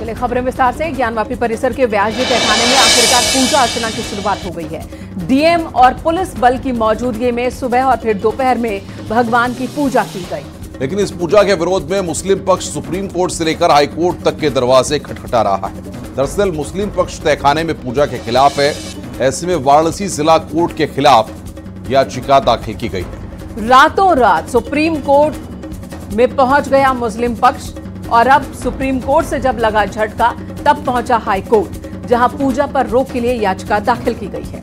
चलिए खबरें विस्तार से। ज्ञानवापी परिसर के व्यासजी तहखाने में आखिरकार पूजा अर्चना की शुरुआत हो गई है। डीएम और पुलिस बल की मौजूदगी में सुबह और फिर दोपहर में भगवान की पूजा की गई। लेकिन इस पूजा के विरोध में मुस्लिम पक्ष सुप्रीम कोर्ट से लेकर हाई कोर्ट तक के दरवाजे खटखटा रहा है। दरअसल मुस्लिम पक्ष तहखाने में पूजा के खिलाफ है। ऐसे में वाराणसी जिला कोर्ट के खिलाफ याचिका दाखिल की गई है। रातों रात सुप्रीम कोर्ट में पहुंच गया मुस्लिम पक्ष और अब सुप्रीम कोर्ट से जब लगा झटका तब पहुंचा हाई कोर्ट, जहां पूजा पर रोक के लिए याचिका दाखिल की गई है।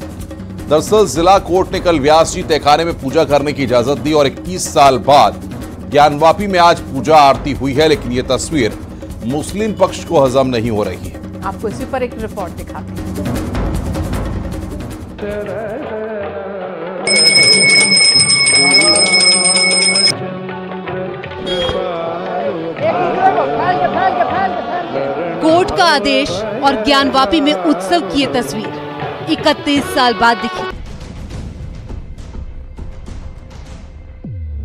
दरअसल जिला कोर्ट ने कल व्यासजी तहखाने में पूजा करने की इजाजत दी और 21 साल बाद ज्ञानवापी में आज पूजा आरती हुई है। लेकिन यह तस्वीर मुस्लिम पक्ष को हजम नहीं हो रही है। आपको इसी पर एक रिपोर्ट दिखाते हैं। कोर्ट का आदेश और ज्ञानवापी में उत्सव की ये तस्वीर 31 साल बाद दिखी,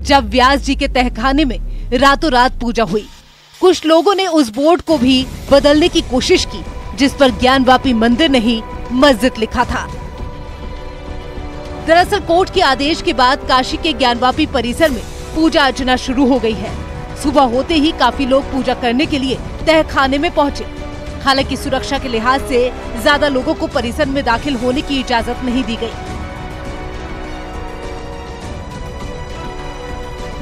जब व्यास जी के तहखाने में रातों रात पूजा हुई। कुछ लोगों ने उस बोर्ड को भी बदलने की कोशिश की जिस पर ज्ञानवापी मंदिर नहीं मस्जिद लिखा था। दरअसल कोर्ट के आदेश के बाद काशी के ज्ञानवापी परिसर में पूजा अर्चना शुरू हो गई है। सुबह होते ही काफी लोग पूजा करने के लिए तहखाने में पहुंचे। हालांकि सुरक्षा के लिहाज से ज्यादा लोगों को परिसर में दाखिल होने की इजाजत नहीं दी गई।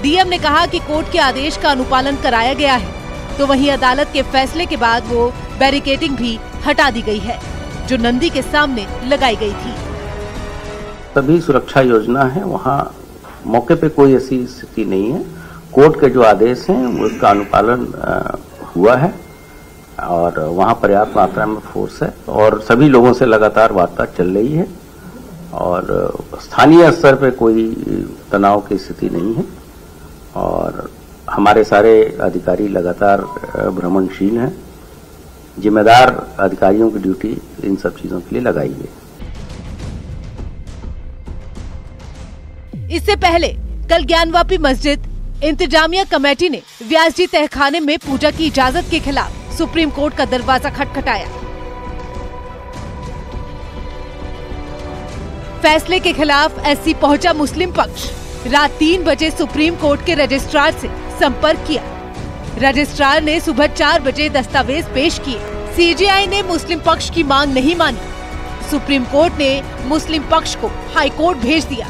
डीएम ने कहा कि कोर्ट के आदेश का अनुपालन कराया गया है, तो वहीं अदालत के फैसले के बाद वो बैरिकेडिंग भी हटा दी गई है जो नंदी के सामने लगाई गई थी। सभी सुरक्षा योजना है, वहाँ मौके पे कोई ऐसी स्थिति नहीं है। कोर्ट के जो आदेश हैं उसका अनुपालन हुआ है और वहाँ पर्याप्त मात्रा में फोर्स है और सभी लोगों से लगातार वार्ता चल रही है और स्थानीय स्तर पे कोई तनाव की स्थिति नहीं है और हमारे सारे अधिकारी लगातार भ्रमणशील हैं। जिम्मेदार अधिकारियों की ड्यूटी इन सब चीजों के लिए लगाई है। इससे पहले कल ज्ञानवापी मस्जिद इंतजामिया कमेटी ने व्यासजी तहखाने में पूजा की इजाजत के खिलाफ सुप्रीम कोर्ट का दरवाजा खटखटाया। फैसले के खिलाफ एससी पहुंचा मुस्लिम पक्ष। रात 3 बजे सुप्रीम कोर्ट के रजिस्ट्रार से संपर्क किया। रजिस्ट्रार ने सुबह 4 बजे दस्तावेज पेश किए। सीजेआई ने मुस्लिम पक्ष की मांग नहीं मानी। सुप्रीम कोर्ट ने मुस्लिम पक्ष को हाई कोर्ट भेज दिया,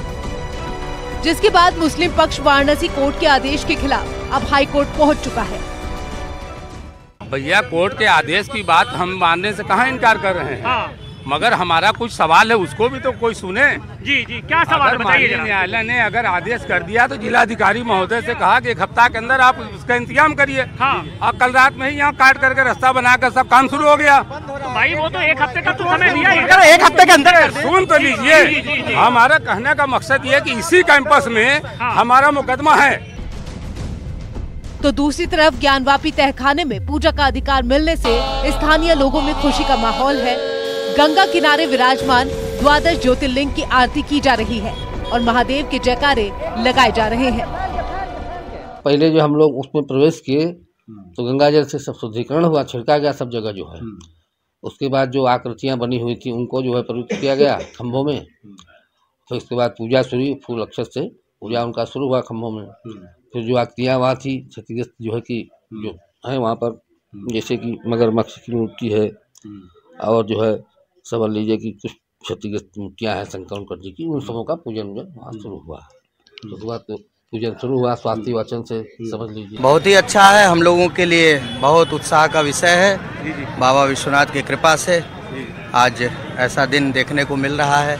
जिसके बाद मुस्लिम पक्ष वाराणसी कोर्ट के आदेश के खिलाफ अब हाई कोर्ट पहुंच चुका है। भैया कोर्ट के आदेश की बात हम मानने से कहाँ इनकार कर रहे हैं। हाँ। मगर हमारा कुछ सवाल है, उसको भी तो कोई सुने। जी जी, क्या सवाल बताइए। न्यायालय ने अगर आदेश कर दिया तो जिलाधिकारी महोदय से कहा कि 1 हफ्ता के अंदर आप उसका इंतजाम करिए। हाँ। और कल रात में ही यहाँ काट करके रास्ता बनाकर सब काम शुरू हो गया। तो भाई वो तो 1 हफ्ते का तो समय दिया है। अगर 1 हफ्ते के अंदर सुन तो लीजिए। हमारा कहने का मकसद ये कि इसी कैंपस में हमारा मुकदमा है। तो दूसरी तरफ ज्ञानवापी तहखाने में पूजा का अधिकार मिलने से स्थानीय लोगों में खुशी का माहौल है। गंगा किनारे विराजमान 12 ज्योतिर्लिंग की आरती की जा रही है और महादेव के जयकारे लगाए जा रहे हैं। पहले जो हम लोग उसमें प्रवेश किए तो गंगा जल से सब शुद्धिकरण हुआ, छिड़का गया सब जगह जो है। उसके बाद जो आकृतियां बनी हुई थी उनको जो है प्रयुक्त किया गया खम्भों में। फिर उसके बाद पूजा शुरू, फूल अक्षत से पूजा उनका शुरू हुआ खम्भों में। फिर जो आकृतियाँ वहाँ थी क्षतिग्रस्त जो है कि जो है वहाँ पर, जैसे कि मगरमच्छ की मूर्ति है और जो है समझ लीजिए कि कुछ क्षतिग्रस्त मूर्तियाँ हैं शंकरकर जी की, उन सबों का पूजन जो वहाँ शुरू हुआ। तो हुआ तो पूजन शुरू हुआ स्वास्थ्य वचन से, समझ लीजिए। बहुत ही अच्छा है, हम लोगों के लिए बहुत उत्साह का विषय है। बाबा विश्वनाथ की कृपा से आज ऐसा दिन देखने को मिल रहा है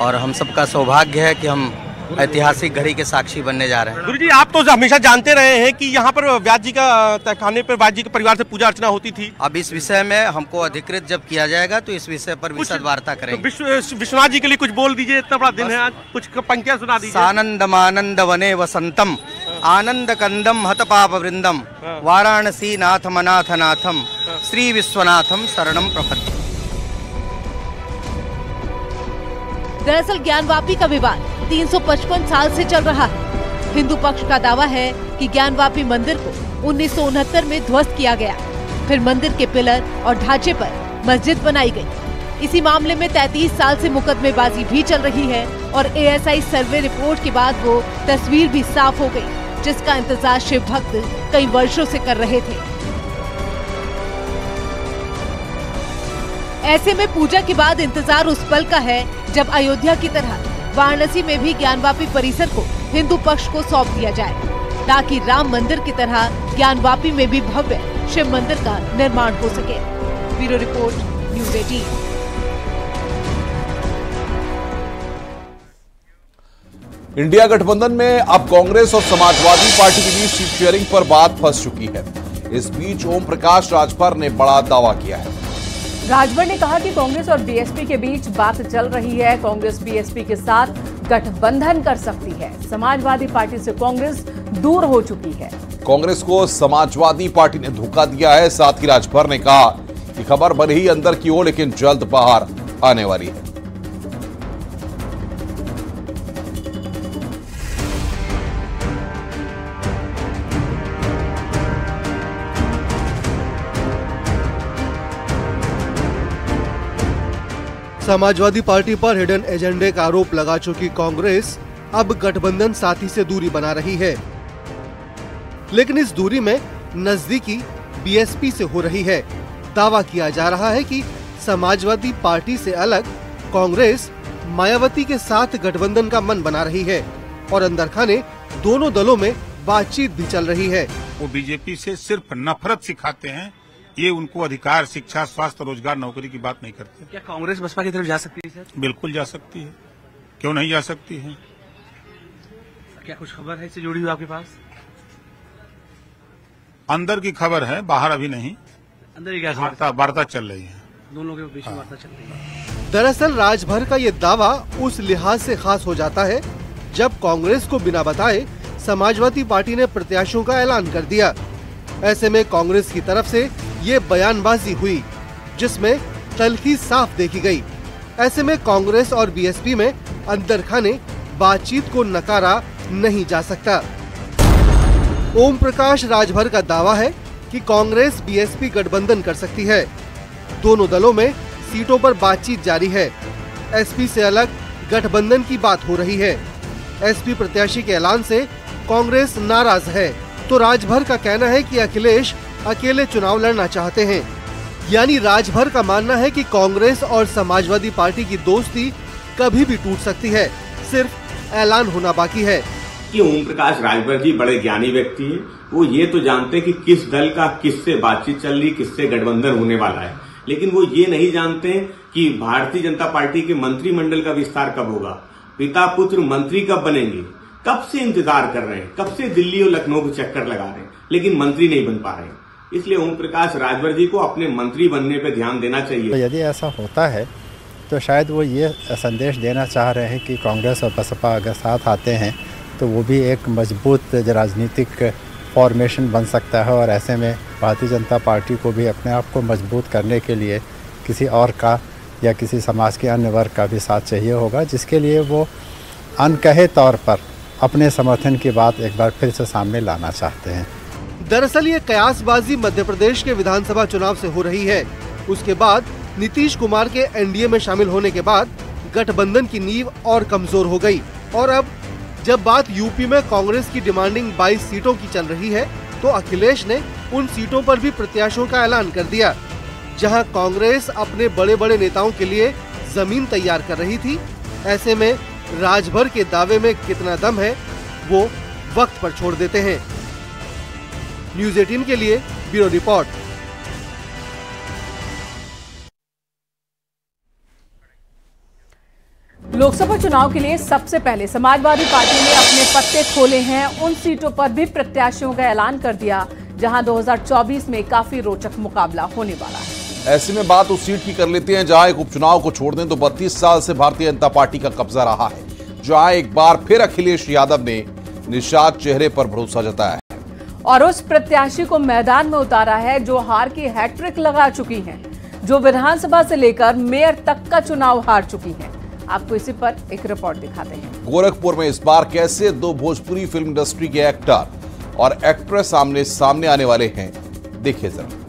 और हम सबका सौभाग्य है कि हम ऐतिहासिक घड़ी के साक्षी बनने जा रहे हैं। गुरुजी, आप तो हमेशा जानते रहे हैं कि यहाँ पर व्यास जी का तहखाने पर व्यास जी के परिवार से पूजा अर्चना होती थी। अब इस विषय में हमको अधिकृत जब किया जाएगा तो इस विषय पर विशद वार्ता करेंगे। तो विश्वनाथ जी के लिए कुछ बोल दीजिए, इतना बड़ा दिन है आज, कुछ पंक्तियाँ सुना दीजिए। सानंदमानंद वने वसंतम आनंद कंदम हत पाप वृंदम वाराणसी नाथम अनाथ नाथम श्री विश्वनाथम शरणम प्रपत्ति। दरअसल ज्ञानवापी का विवाद 355 साल से चल रहा है। हिंदू पक्ष का दावा है कि ज्ञानवापी मंदिर को 1969 में ध्वस्त किया गया। फिर मंदिर के पिलर और ढांचे पर मस्जिद बनाई गई। इसी मामले में 33 साल से मुकदमेबाजी भी चल रही है और ASI सर्वे रिपोर्ट के बाद वो तस्वीर भी साफ हो गई, जिसका इंतजार शिव भक्त कई वर्षों से कर रहे थे। ऐसे में पूजा के बाद इंतजार उस पल का है जब अयोध्या की तरह वाराणसी में भी ज्ञानवापी परिसर को हिंदू पक्ष को सौंप दिया जाए, ताकि राम मंदिर की तरह ज्ञानवापी में भी भव्य शिव मंदिर का निर्माण हो सके। Bureau report, news 18। इंडिया गठबंधन में अब कांग्रेस और समाजवादी पार्टी के बीच सीट शेयरिंग पर बात फंस चुकी है। इस बीच ओम प्रकाश राजभर ने बड़ा दावा किया है। राजभर ने कहा कि कांग्रेस और बीएसपी के बीच बात चल रही है। कांग्रेस बीएसपी के साथ गठबंधन कर सकती है। समाजवादी पार्टी से कांग्रेस दूर हो चुकी है। कांग्रेस को समाजवादी पार्टी ने धोखा दिया है। साथ ही राजभर ने कहा कि खबर भले ही अंदर की हो, लेकिन जल्द बाहर आने वाली है। समाजवादी पार्टी पर हिडन एजेंडे का आरोप लगा चुकी कांग्रेस अब गठबंधन साथी से दूरी बना रही है, लेकिन इस दूरी में नजदीकी बीएसपी से हो रही है। दावा किया जा रहा है कि समाजवादी पार्टी से अलग कांग्रेस मायावती के साथ गठबंधन का मन बना रही है और अंदर खाने दोनों दलों में बातचीत भी चल रही है। वो बीजेपी से सिर्फ नफरत सिखाते हैं। ये उनको अधिकार, शिक्षा, स्वास्थ्य, रोजगार, नौकरी की बात नहीं करते। क्या कांग्रेस बसपा की तरफ जा सकती है सर? बिल्कुल जा सकती है, क्यों नहीं जा सकती है। क्या कुछ खबर है इससे जुड़ी हुई आपके पास? अंदर की खबर है, बाहर अभी नहीं। अंदर ही क्या खबर? वार्ता चल रही है, दोनों के बीच में वार्ता चल रही है। दरअसल राजभर का ये दावा उस लिहाज से खास हो जाता है जब कांग्रेस को बिना बताए समाजवादी पार्टी ने प्रत्याशियों का ऐलान कर दिया। ऐसे में कांग्रेस की तरफ से ये बयानबाजी हुई जिसमें तल्खी साफ देखी गई। ऐसे में कांग्रेस और बीएसपी में अंदर खाने बातचीत को नकारा नहीं जा सकता। ओम प्रकाश राजभर का दावा है कि कांग्रेस बीएसपी गठबंधन कर सकती है। दोनों दलों में सीटों पर बातचीत जारी है। एसपी से अलग गठबंधन की बात हो रही है। एसपी प्रत्याशी के ऐलान से कांग्रेस नाराज है, तो राजभर का कहना है कि अखिलेश अकेले चुनाव लड़ना चाहते हैं। यानी राजभर का मानना है कि कांग्रेस और समाजवादी पार्टी की दोस्ती कभी भी टूट सकती है, सिर्फ ऐलान होना बाकी है। कि ओम प्रकाश राजभर जी बड़े ज्ञानी व्यक्ति हैं। वो ये तो जानते हैं कि किस दल का किससे बातचीत चल रही, किससे गठबंधन होने वाला है, लेकिन वो ये नहीं जानते कि भारतीय जनता पार्टी के मंत्रिमंडल का विस्तार कब होगा, पिता पुत्र मंत्री कब बनेंगे। कब से इंतजार कर रहे हैं, कब से दिल्ली और लखनऊ के चक्कर लगा रहे हैं, लेकिन मंत्री नहीं बन पा रहे हैं। इसलिए ओम प्रकाश राजभर जी को अपने मंत्री बनने पर ध्यान देना चाहिए। तो यदि ऐसा होता है तो शायद वो ये संदेश देना चाह रहे हैं कि कांग्रेस और बसपा अगर साथ आते हैं तो वो भी एक मजबूत राजनीतिक फॉर्मेशन बन सकता है, और ऐसे में भारतीय जनता पार्टी को भी अपने आप को मजबूत करने के लिए किसी और का या किसी समाज के अन्य वर्ग का भी साथ चाहिए होगा, जिसके लिए वो अनकहे तौर पर अपने समर्थन की बात एक बार फिर से सामने लाना चाहते हैं। दरअसल ये कयासबाजी मध्य प्रदेश के विधानसभा चुनाव से हो रही है। उसके बाद नीतीश कुमार के एनडीए में शामिल होने के बाद गठबंधन की नींव और कमजोर हो गई, और अब जब बात यूपी में कांग्रेस की डिमांडिंग 22 सीटों की चल रही है तो अखिलेश ने उन सीटों पर भी प्रत्याशियों का ऐलान कर दिया। जहां कांग्रेस अपने बड़े बड़े नेताओं के लिए जमीन तैयार कर रही थी, ऐसे में राजभर के दावे में कितना दम है वो वक्त पर छोड़ देते हैं। न्यूज़ 18 के लिए ब्यूरो रिपोर्ट। लोकसभा चुनाव के लिए सबसे पहले समाजवादी पार्टी ने अपने पत्ते खोले हैं। उन सीटों पर भी प्रत्याशियों का ऐलान कर दिया जहां 2024 में काफी रोचक मुकाबला होने वाला है। ऐसे में बात उस सीट की कर लेते हैं जहां एक उपचुनाव को छोड़ दें तो 32 साल से भारतीय जनता पार्टी का कब्जा रहा है, जहां एक बार फिर अखिलेश यादव ने निषाद चेहरे पर भरोसा जताया है और उस प्रत्याशी को मैदान में उतारा है जो हार की हैट्रिक लगा चुकी हैं, जो विधानसभा से लेकर मेयर तक का चुनाव हार चुकी हैं। आपको इसी पर एक रिपोर्ट दिखाते हैं। गोरखपुर में इस बार कैसे दो भोजपुरी फिल्म इंडस्ट्री के एक्टर और एक्ट्रेस सामने आने वाले हैं, देखिए जरा।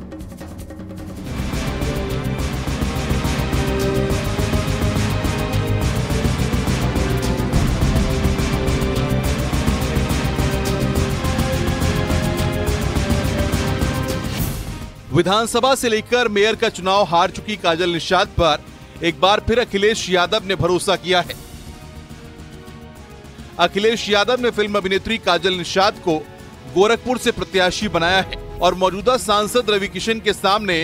विधानसभा से लेकर मेयर का चुनाव हार चुकी काजल निषाद पर एक बार फिर अखिलेश यादव ने भरोसा किया है। अखिलेश यादव ने फिल्म अभिनेत्री काजल निषाद को गोरखपुर से प्रत्याशी बनाया है और मौजूदा सांसद रवि किशन के सामने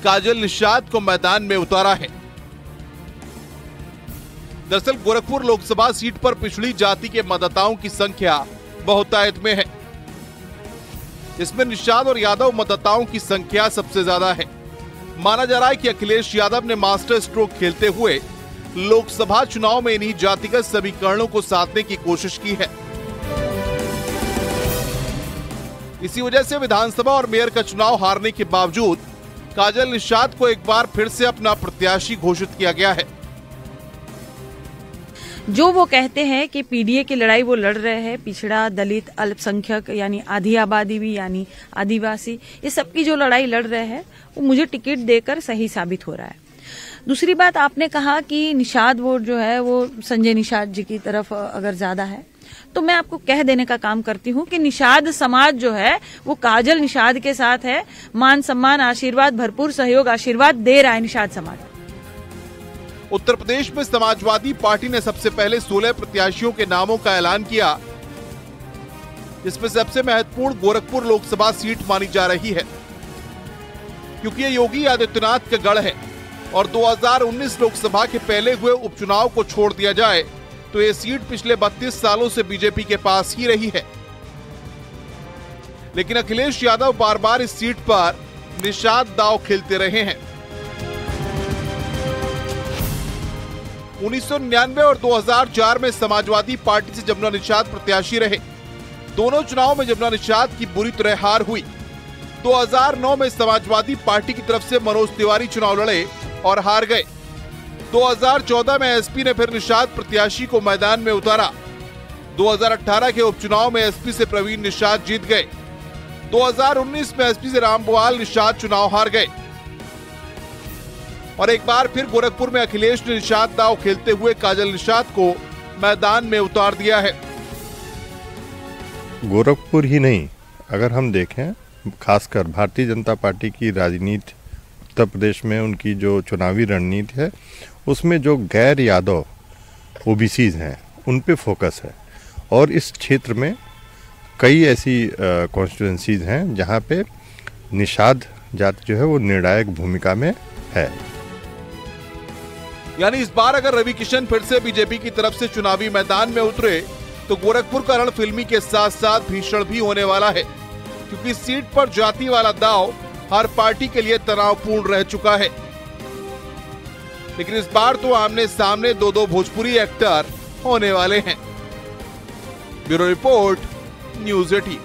काजल निषाद को मैदान में उतारा है। दरअसल गोरखपुर लोकसभा सीट पर पिछड़ी जाति के मतदाताओं की संख्या बहुतायत में है। इसमें निषाद और यादव मतदाताओं की संख्या सबसे ज्यादा है। माना जा रहा है कि अखिलेश यादव ने मास्टर स्ट्रोक खेलते हुए लोकसभा चुनाव में इन्हीं जातिगत समीकरणों को साधने की कोशिश की है। इसी वजह से विधानसभा और मेयर का चुनाव हारने के बावजूद काजल निषाद को एक बार फिर से अपना प्रत्याशी घोषित किया गया है। जो वो कहते हैं कि पीडीए की लड़ाई वो लड़ रहे हैं, पिछड़ा, दलित, अल्पसंख्यक यानी आधी आबादी भी यानी आदिवासी, ये सबकी जो लड़ाई लड़ रहे हैं वो मुझे टिकट देकर सही साबित हो रहा है। दूसरी बात, आपने कहा कि निषाद वोट जो है वो संजय निषाद जी की तरफ अगर ज्यादा है, तो मैं आपको कह देने का काम करती हूँ कि निषाद समाज जो है वो काजल निषाद के साथ है। मान सम्मान, आशीर्वाद, भरपूर सहयोग, आशीर्वाद दे रहा है निषाद समाज। उत्तर प्रदेश में समाजवादी पार्टी ने सबसे पहले 16 प्रत्याशियों के नामों का ऐलान किया, जिसमें सबसे महत्वपूर्ण गोरखपुर लोकसभा सीट मानी जा रही है, क्योंकि ये योगी आदित्यनाथ का गढ़ है और 2019 लोकसभा के पहले हुए उपचुनाव को छोड़ दिया जाए तो ये सीट पिछले 32 सालों से बीजेपी के पास ही रही है। लेकिन अखिलेश यादव बार बार इस सीट पर निषाद दांव खेलते रहे हैं। 1999 और 2004 में समाजवादी पार्टी से जमुना निषाद प्रत्याशी रहे। दोनों चुनाव में जमुना निषाद की बुरी तरह हार हुई। 2009 में समाजवादी पार्टी की तरफ से मनोज तिवारी चुनाव लड़े और हार गए। 2014 में एसपी ने फिर निषाद प्रत्याशी को मैदान में उतारा। 2018 के उपचुनाव में एसपी से प्रवीण निषाद जीत गए। 2019 में एसपी से रामबुआल निषाद चुनाव हार गए और एक बार फिर गोरखपुर में अखिलेश ने निषाद दांव खेलते हुए काजल निषाद को मैदान में उतार दिया है। गोरखपुर ही नहीं, अगर हम देखें खासकर भारतीय जनता पार्टी की राजनीति उत्तर प्रदेश में उनकी जो चुनावी रणनीति है उसमें जो गैर यादव ओबीसीज हैं उन पे फोकस है और इस क्षेत्र में कई ऐसी कॉन्स्टिट्यूएंसीज हैं जहां पे निषाद जाति जो है वो निर्णायक भूमिका में है। यानी इस बार अगर रवि किशन फिर से बीजेपी की तरफ से चुनावी मैदान में उतरे तो गोरखपुर का रण फिल्मी के साथ साथ भीषण भी होने वाला है, क्योंकि सीट पर जाति वाला दांव हर पार्टी के लिए तनावपूर्ण रह चुका है। लेकिन इस बार तो आमने सामने दो भोजपुरी एक्टर होने वाले हैं। Bureau report, news 18।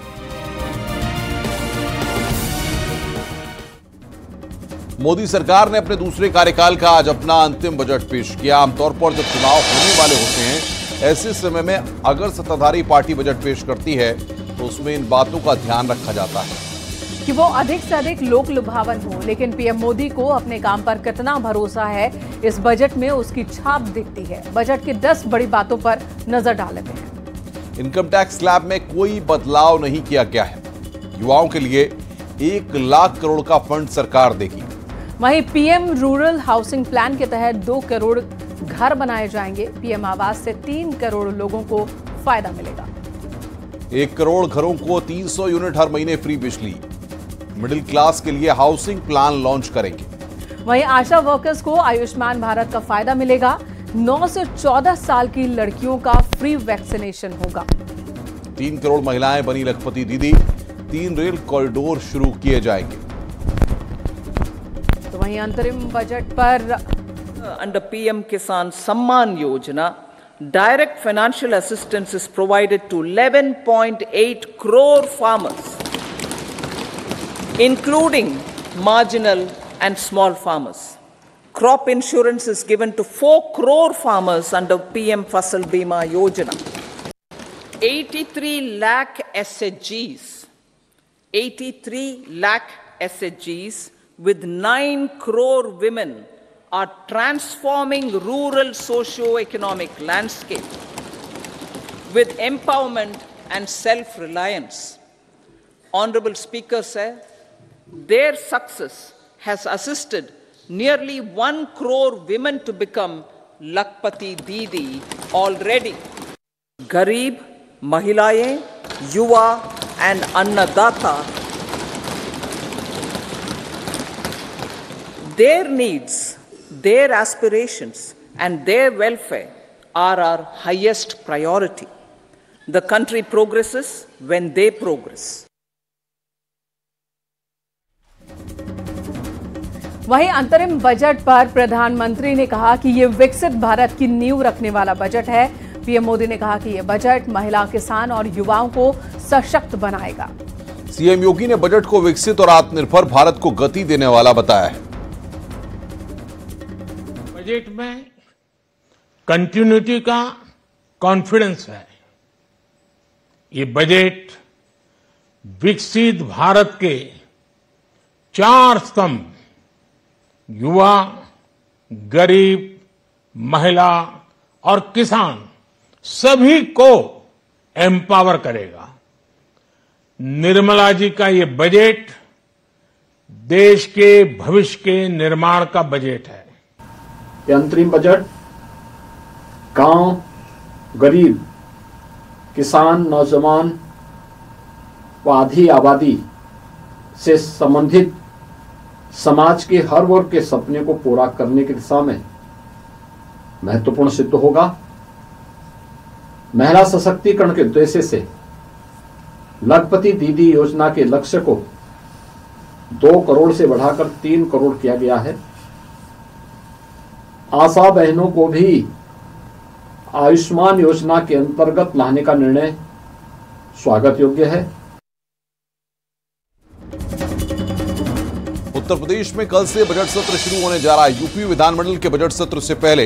मोदी सरकार ने अपने दूसरे कार्यकाल का आज अपना अंतिम बजट पेश किया। आमतौर पर जब चुनाव होने वाले होते हैं ऐसे समय में अगर सत्ताधारी पार्टी बजट पेश करती है तो उसमें इन बातों का ध्यान रखा जाता है कि वो अधिक से अधिक लोक लुभावन हो। लेकिन पीएम मोदी को अपने काम पर कितना भरोसा है, इस बजट में उसकी छाप दिखती है। बजट की 10 बड़ी बातों पर नजर डाल लेते हैं। इनकम टैक्स स्लैब में कोई बदलाव नहीं किया गया है। युवाओं के लिए 1 लाख करोड़ का फंड सरकार देगी। वहीं पीएम रूरल हाउसिंग प्लान के तहत 2 करोड़ घर बनाए जाएंगे। पीएम आवास से 3 करोड़ लोगों को फायदा मिलेगा। 1 करोड़ घरों को 300 यूनिट हर महीने फ्री बिजली। मिडिल क्लास के लिए हाउसिंग प्लान लॉन्च करेंगे। वहीं आशा वर्कर्स को आयुष्मान भारत का फायदा मिलेगा। 9 से 14 साल की लड़कियों का फ्री वैक्सीनेशन होगा। 3 करोड़ महिलाएं बनी लखपति दीदी। 3 रेल कॉरिडोर शुरू किए जाएंगे। तो वहीं अंतरिम बजट पर अंडर पीएम किसान Samman Yojana direct financial assistance is provided to 11.8 crore farmers, including marginal and small farmers. Crop insurance is given to 4 crore farmers under PM Fasal Bima Yojana. 83 lakh SHGs, 83 lakh SHGs with 9 crore women are transforming rural socio-economic landscape with empowerment and self-reliance. Honorable Speaker sir, Their success has assisted nearly 1 crore women to become Lakpati Didi already. Garib, Mahilayeं, Yuva and Annadata, their needs, their aspirations and their welfare are our highest priority. The country progresses when they progress. वहीं अंतरिम budget पर प्रधानमंत्री ने कहा कि ये विकसित भारत की नींव रखने वाला बजट है। पीएम मोदी ने कहा कि ये बजट महिला, किसान और युवाओं को सशक्त बनाएगा। सीएम योगी ने बजट को विकसित और आत्मनिर्भर भारत को गति देने वाला बताया है। बजट में कंटिन्यूटी का कॉन्फिडेंस है। ये बजट विकसित भारत के 4 स्तंभ युवा, गरीब, महिला और किसान सभी को एम्पावर करेगा। निर्मला जी का ये बजट देश के भविष्य के निर्माण का बजट है। ये अंतरिम बजट गांव, गरीब, किसान, नौजवान व आधी आबादी से संबंधित समाज के हर वर्ग के सपने को पूरा करने की दिशा में महत्वपूर्ण सिद्ध होगा। महिला सशक्तिकरण के उद्देश्य से लखपति दीदी योजना के लक्ष्य को 2 करोड़ से बढ़ाकर 3 करोड़ किया गया है। आशा बहनों को भी आयुष्मान योजना के अंतर्गत लाने का निर्णय स्वागत योग्य है। उत्तर प्रदेश में कल से बजट सत्र शुरू होने जा रहा है। यूपी विधानमंडल के बजट सत्र से पहले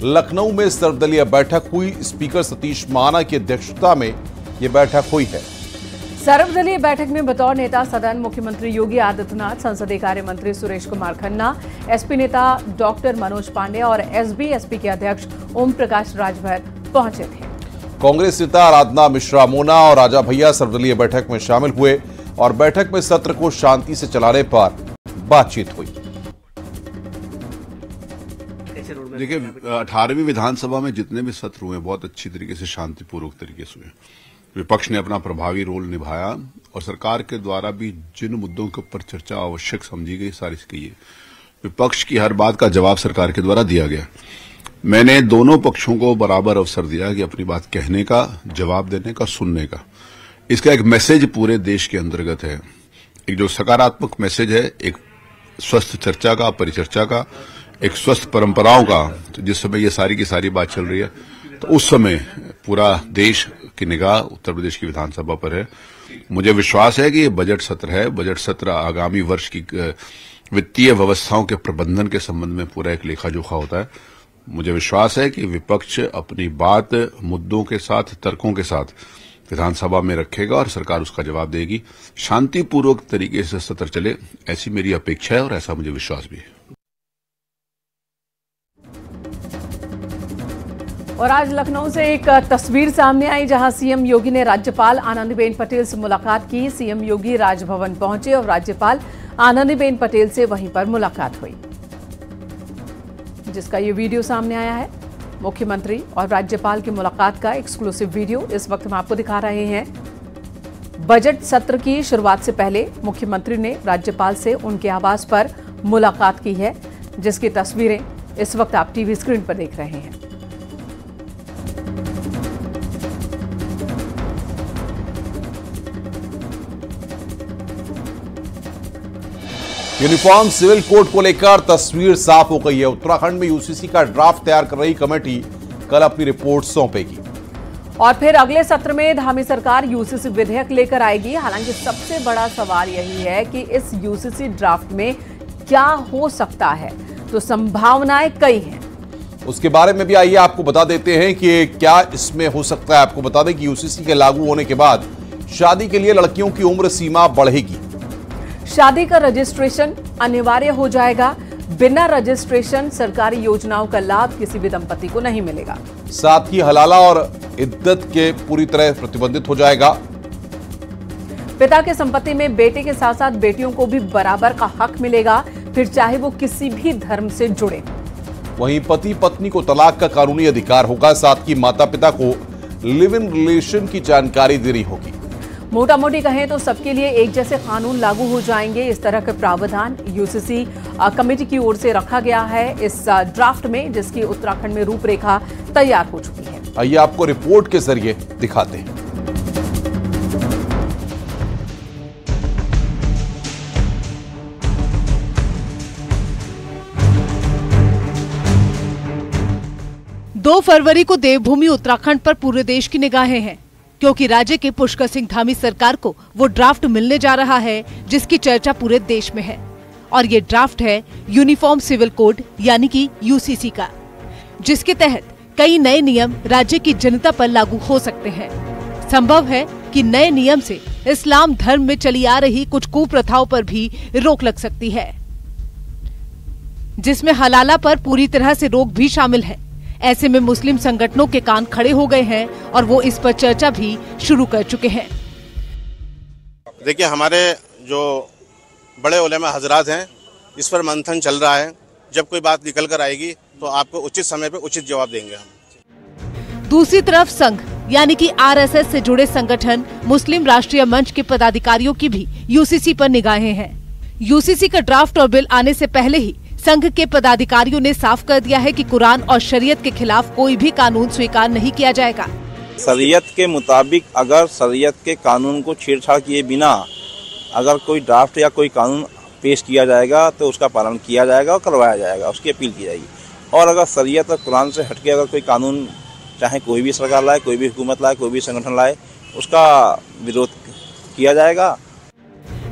लखनऊ में सर्वदलीय बैठक हुई। स्पीकर सतीश महाना की अध्यक्षता में यह बैठक हुई है। सर्वदलीय बैठक में बतौर नेता सदन मुख्यमंत्री योगी आदित्यनाथ, संसदीय कार्य मंत्री सुरेश कुमार खन्ना, एसपी नेता डॉक्टर मनोज पांडे और एसबी के अध्यक्ष ओम प्रकाश राजभर पहुंचे थे। कांग्रेस नेता आराधना मिश्रा मोना और राजा भैया सर्वदलीय बैठक में शामिल हुए और बैठक में सत्र को शांति से चलाने पर बातचीत हुई। देखिए, 18वीं विधानसभा में जितने भी सत्र हुए बहुत अच्छी तरीके से शांतिपूर्वक तरीके से हुए। विपक्ष ने अपना प्रभावी रोल निभाया और सरकार के द्वारा भी जिन मुद्दों के ऊपर चर्चा आवश्यक समझी गई सारी की है। विपक्ष की हर बात का जवाब सरकार के द्वारा दिया गया। मैंने दोनों पक्षों को बराबर अवसर दिया कि अपनी बात कहने का, जवाब देने का, सुनने का। इसका एक मैसेज पूरे देश के अंतर्गत है। एक जो सकारात्मक मैसेज है, एक स्वस्थ चर्चा का, परिचर्चा का, एक स्वस्थ परंपराओं का। तो जिस समय ये सारी की सारी बात चल रही है तो उस समय पूरा देश की निगाह उत्तर प्रदेश की विधानसभा पर है। मुझे विश्वास है कि ये बजट सत्र है। बजट सत्र आगामी वर्ष की वित्तीय व्यवस्थाओं के प्रबंधन के संबंध में पूरा एक लेखा जोखा होता है। मुझे विश्वास है कि विपक्ष अपनी बात मुद्दों के साथ, तर्कों के साथ विधानसभा में रखेगा और सरकार उसका जवाब देगी। शांतिपूर्वक तरीके से सत्र चले, ऐसी मेरी अपेक्षा है और ऐसा मुझे विश्वास भी है। और आज लखनऊ से एक तस्वीर सामने आई जहां सीएम योगी ने राज्यपाल आनंदीबेन पटेल से मुलाकात की। सीएम योगी राजभवन पहुंचे और राज्यपाल आनंदीबेन पटेल से वहीं पर मुलाकात हुई, जिसका ये वीडियो सामने आया है। मुख्यमंत्री और राज्यपाल की मुलाकात का एक्सक्लूसिव वीडियो इस वक्त हम आपको दिखा रहे हैं। बजट सत्र की शुरुआत से पहले मुख्यमंत्री ने राज्यपाल से उनके आवास पर मुलाकात की है, जिसकी तस्वीरें इस वक्त आप टीवी स्क्रीन पर देख रहे हैं। यूनिफॉर्म सिविल कोड को लेकर तस्वीर साफ हो गई है। उत्तराखंड में यूसीसी का ड्राफ्ट तैयार कर रही कमेटी कल अपनी रिपोर्ट सौंपेगी और फिर अगले सत्र में धामी सरकार यूसीसी विधेयक लेकर आएगी। हालांकि सबसे बड़ा सवाल यही है कि इस यूसीसी ड्राफ्ट में क्या हो सकता है, तो संभावनाएं कई हैं। उसके बारे में भी आइए आपको बता देते हैं कि क्या इसमें हो सकता है। आपको बता दें कि यूसीसी के लागू होने के बाद शादी के लिए लड़कियों की उम्र सीमा बढ़ेगी। शादी का रजिस्ट्रेशन अनिवार्य हो जाएगा। बिना रजिस्ट्रेशन सरकारी योजनाओं का लाभ किसी भी दंपति को नहीं मिलेगा। साथ ही हलाला और इद्दत के पूरी तरह प्रतिबंधित हो जाएगा। पिता के संपत्ति में बेटे के साथ साथ बेटियों को भी बराबर का हक मिलेगा, फिर चाहे वो किसी भी धर्म से जुड़े। वहीं पति पत्नी को तलाक का कानूनी अधिकार होगा, साथ ही माता पिता को लिव इन रिलेशन की जानकारी देनी होगी। मोटा मोटी कहें तो सबके लिए एक जैसे कानून लागू हो जाएंगे। इस तरह के प्रावधान यूसीसी कमेटी की ओर से रखा गया है इस ड्राफ्ट में, जिसकी उत्तराखंड में रूपरेखा तैयार हो चुकी है। आइए आपको रिपोर्ट के जरिए दिखाते हैं। दो फरवरी को देवभूमि उत्तराखंड पर पूरे देश की निगाहें हैं, क्योंकि राज्य के पुष्कर सिंह धामी सरकार को वो ड्राफ्ट मिलने जा रहा है जिसकी चर्चा पूरे देश में है। और ये ड्राफ्ट है यूनिफॉर्म सिविल कोड यानी कि यूसीसी का, जिसके तहत कई नए नियम राज्य की जनता पर लागू हो सकते हैं। संभव है कि नए नियम से इस्लाम धर्म में चली आ रही कुछ कुप्रथाओं पर भी रोक लग सकती है, जिसमें हलाला पर पूरी तरह से रोक भी शामिल है। ऐसे में मुस्लिम संगठनों के कान खड़े हो गए हैं और वो इस पर चर्चा भी शुरू कर चुके हैं। देखिए, हमारे जो बड़े उलेमा हजरात हैं, इस पर मंथन चल रहा है। जब कोई बात निकल कर आएगी तो आपको उचित समय पे उचित जवाब देंगे हम। दूसरी तरफ संघ यानी कि आरएसएस से जुड़े संगठन मुस्लिम राष्ट्रीय मंच के पदाधिकारियों की भी यूसीसी पर निगाहें हैं। यूसीसी का ड्राफ्ट और बिल आने से पहले ही संघ के पदाधिकारियों ने साफ कर दिया है कि कुरान और शरीयत के खिलाफ कोई भी कानून स्वीकार नहीं किया जाएगा। शरीयत के मुताबिक अगर शरीयत के कानून को छेड़छाड़ किए बिना अगर कोई ड्राफ्ट या कोई कानून पेश किया जाएगा तो उसका पालन किया जाएगा और करवाया जाएगा, उसकी अपील की जाएगी। और अगर शरीयत और कुरान से हटके अगर कोई कानून, चाहे कोई भी सरकार लाए, कोई भी हुकूमत लाए, कोई भी संगठन लाए, उसका विरोध किया जाएगा।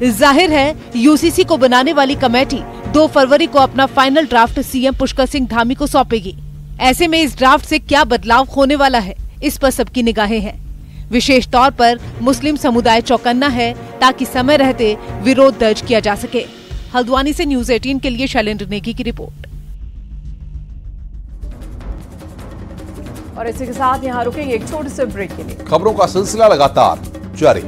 जाहिर है यूसीसी को बनाने वाली कमेटी 2 फरवरी को अपना final draft CM Pushkar Singh Dhami को सौंपेगी। ऐसे में इस ड्राफ्ट से क्या बदलाव होने वाला है, इस पर सबकी निगाहें हैं। विशेष तौर पर मुस्लिम समुदाय चौकन्ना है ताकि समय रहते विरोध दर्ज किया जा सके। हल्द्वानी से न्यूज 18 के लिए शैलेंद्र नेगी की रिपोर्ट। और इसी के साथ यहाँ रुकेंगे एक छोटे से ब्रेक के लिए। खबरों का सिलसिला लगातार जारी।